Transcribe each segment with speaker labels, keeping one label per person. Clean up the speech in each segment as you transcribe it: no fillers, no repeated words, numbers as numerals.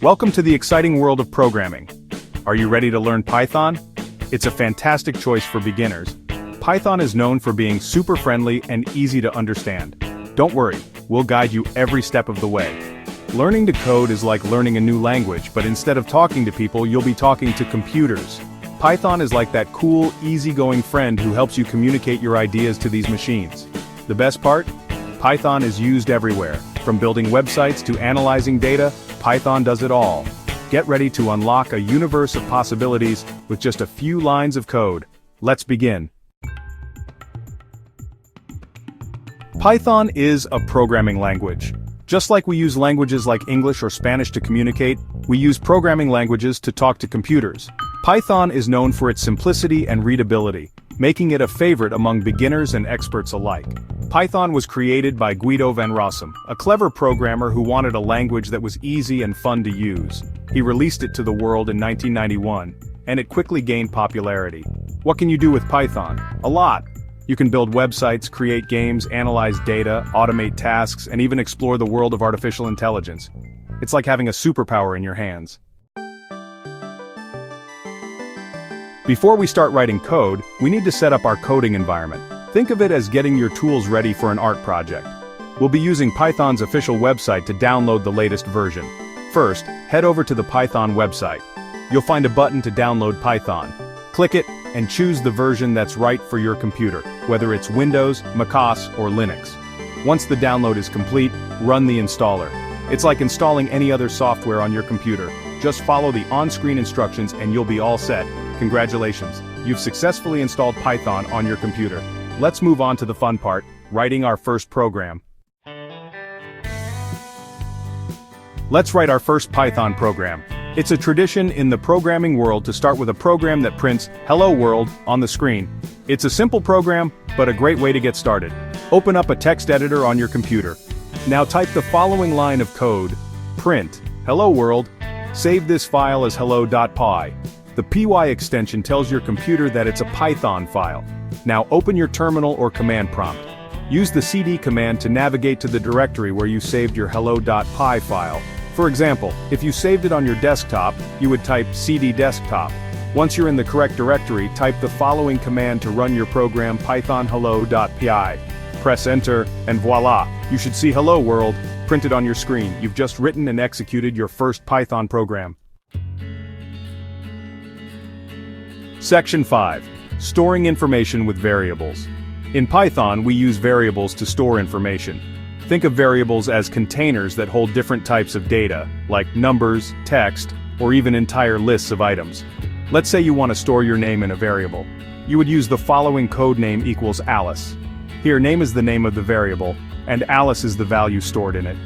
Speaker 1: Welcome to the exciting world of programming. Are you ready to learn Python? It's a fantastic choice for beginners. Python is known for being super friendly and easy to understand. Don't worry, we'll guide you every step of the way. Learning to code is like learning a new language, but instead of talking to people, you'll be talking to computers. Python is like that cool, easygoing friend who helps you communicate your ideas to these machines. The best part? Python is used everywhere. From building websites to analyzing data, Python does it all. Get ready to unlock a universe of possibilities with just a few lines of code. Let's begin. Python is a programming language. Just like we use languages like English or Spanish to communicate, we use programming languages to talk to computers. Python is known for its simplicity and readability, making it a favorite among beginners and experts alike. Python was created by Guido van Rossum, a clever programmer who wanted a language that was easy and fun to use. He released it to the world in 1991, and it quickly gained popularity. What can you do with Python? A lot. You can build websites, create games, analyze data, automate tasks, and even explore the world of artificial intelligence. It's like having a superpower in your hands. Before we start writing code, we need to set up our coding environment. Think of it as getting your tools ready for an art project. We'll be using Python's official website to download the latest version. First, head over to the Python website. You'll find a button to download Python. Click it, and choose the version that's right for your computer, whether it's Windows, macOS, or Linux. Once the download is complete, run the installer. It's like installing any other software on your computer. Just follow the on-screen instructions and you'll be all set. Congratulations, you've successfully installed Python on your computer. Let's move on to the fun part, writing our first program. Let's write our first Python program. It's a tradition in the programming world to start with a program that prints "Hello World" on the screen. It's a simple program, but a great way to get started. Open up a text editor on your computer. Now type the following line of code: print "Hello World." Save this file as hello.py. The py extension tells your computer that it's a Python file. Now open your terminal or command prompt. Use the cd command to navigate to the directory where you saved your hello.py file. For example, if you saved it on your desktop, you would type cd desktop. Once you're in the correct directory, type the following command to run your program python hello.py. Press enter, and voila, you should see "Hello World" printed on your screen. You've just written and executed your first Python program. Section 5. Storing information with variables. In Python, we use variables to store information. Think of variables as containers that hold different types of data, like numbers, text, or even entire lists of items. Let's say you want to store your name in a variable. You would use the following code name equals Alice. Here, name is the name of the variable, and Alice is the value stored in it.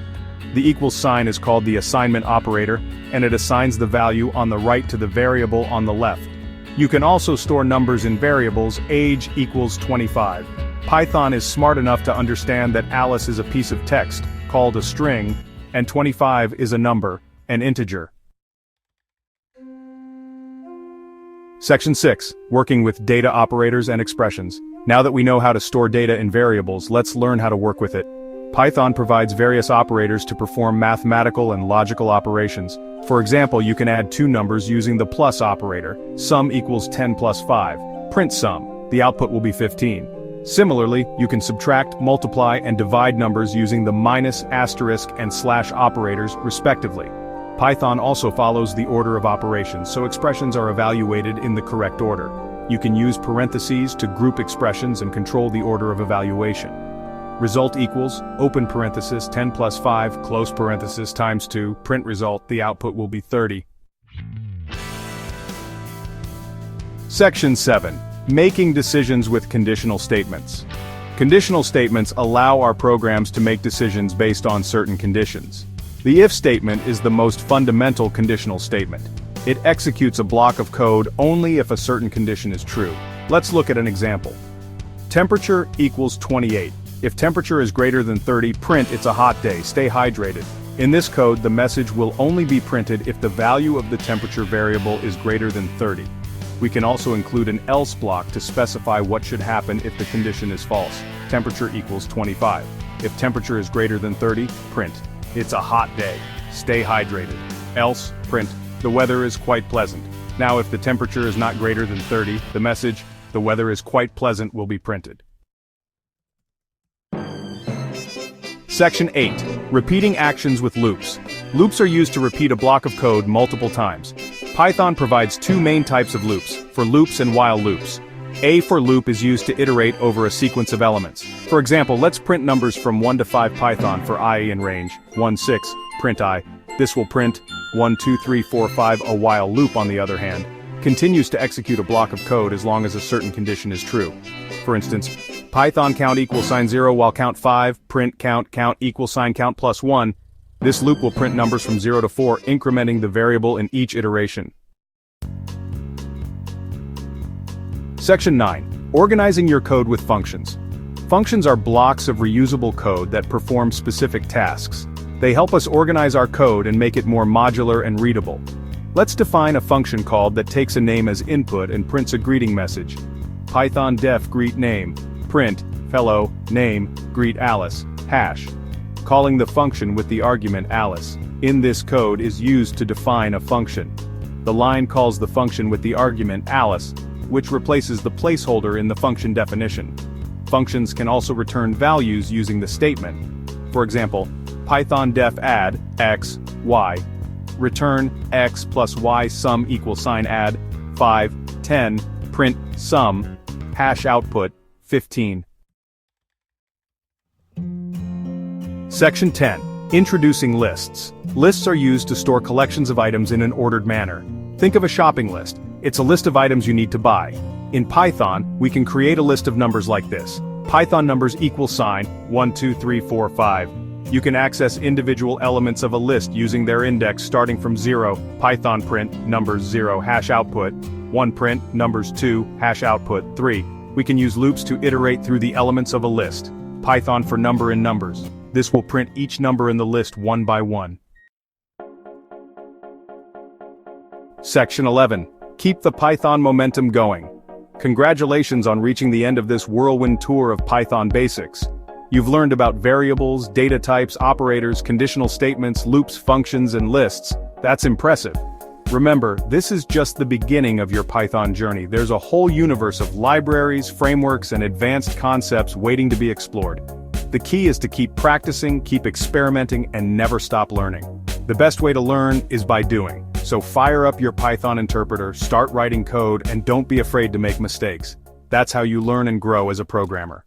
Speaker 1: The equals sign is called the assignment operator, and it assigns the value on the right to the variable on the left. You can also store numbers in variables. Age equals 25. Python is smart enough to understand that Alice is a piece of text, called a string, and 25 is a number, an integer. Section 6. Working with data operators and expressions. Now that we know how to store data in variables, let's learn how to work with it. Python provides various operators to perform mathematical and logical operations. For example, you can add two numbers using the plus operator. Sum equals 10 plus 5. Print sum. The output will be 15. Similarly, you can subtract, multiply, and divide numbers using the minus, asterisk, and slash operators, respectively. Python also follows the order of operations, so expressions are evaluated in the correct order. You can use parentheses to group expressions and control the order of evaluation. Result equals, open parenthesis, 10 plus 5, close parenthesis, times 2, print result, the output will be 30. Section 7. Making decisions with conditional statements. Conditional statements allow our programs to make decisions based on certain conditions. The if statement is the most fundamental conditional statement. It executes a block of code only if a certain condition is true. Let's look at an example. Temperature equals 28. If temperature is greater than 30, print "It's a hot day, stay hydrated." In this code, the message will only be printed if the value of the temperature variable is greater than 30. We can also include an else block to specify what should happen if the condition is false. Temperature equals 25. If temperature is greater than 30, print "It's a hot day, stay hydrated." Else, print, the weather is quite pleasant. Now if the temperature is not greater than 30, the message, the weather is quite pleasant, will be printed. Section 8. Repeating actions with loops. Loops are used to repeat a block of code multiple times. Python provides two main types of loops, for loops and while loops. A for loop is used to iterate over a sequence of elements. For example, let's print numbers from 1 to 5 Python for I in range, 1, 6, print I. This will print 1, 2, 3, 4, 5. A while loop, on the other hand, continues to execute a block of code as long as a certain condition is true. For instance, Python count equals sign 0 while count 5, print count equals sign count plus 1. This loop will print numbers from 0 to 4, incrementing the variable in each iteration. Section 9. Organizing your code with functions. Functions are blocks of reusable code that perform specific tasks. They help us organize our code and make it more modular and readable. Let's define a function called that takes a name as input and prints a greeting message. Python def greet name, print, hello, name, greet Alice, hash. Calling the function with the argument Alice in this code is used to define a function. The line calls the function with the argument Alice, which replaces the placeholder in the function definition. Functions can also return values using the statement. For example, Python def add x, y. Return x plus y sum equals sign add 5, 10, print sum, hash output 15. Section 10. Introducing lists. Lists are used to store collections of items in an ordered manner. Think of a shopping list. It's a list of items you need to buy. In Python, we can create a list of numbers like this. Python numbers equals sign 1, 2, 3, 4, 5. You can access individual elements of a list using their index starting from 0, Python print, numbers 0, hash output, 1 print, numbers 2, hash output, 3. We can use loops to iterate through the elements of a list. Python for number in numbers. This will print each number in the list one by one. Section 11. Keep the Python momentum going. Congratulations on reaching the end of this whirlwind tour of Python basics. You've learned about variables, data types, operators, conditional statements, loops, functions, and lists. That's impressive. Remember, this is just the beginning of your Python journey. There's a whole universe of libraries, frameworks, and advanced concepts waiting to be explored. The key is to keep practicing, keep experimenting, and never stop learning. The best way to learn is by doing. So fire up your Python interpreter, start writing code, and don't be afraid to make mistakes. That's how you learn and grow as a programmer.